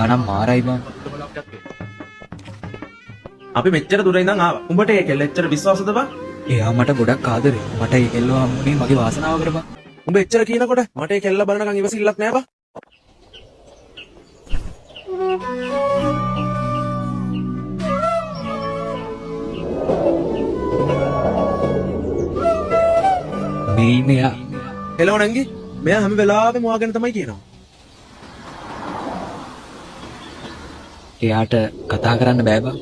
එයානම් මාරයි බං. අපි මෙච්චර දුර ඉඳන් ආවා. උඹට ඒ කෙල්ල එච්චර විශ්වාසද බං? එයා මට ගොඩක් ආදරේ. මට ඒ කෙල්ලව හම්බුනේ මගේ වාසනාවකට බං. උඹ එච්චර කියනකොට මට ඒ කෙල්ල බලනකම් ඉවසිල්ලක් නෑ බං. මේ ඉන්නේ එයා. හෙලෝ නංගි. මෙයා හැම වෙලාවෙම ඔයා ගැන තමයි කියනවා. එයාට කතා කරන්න බෑ බං.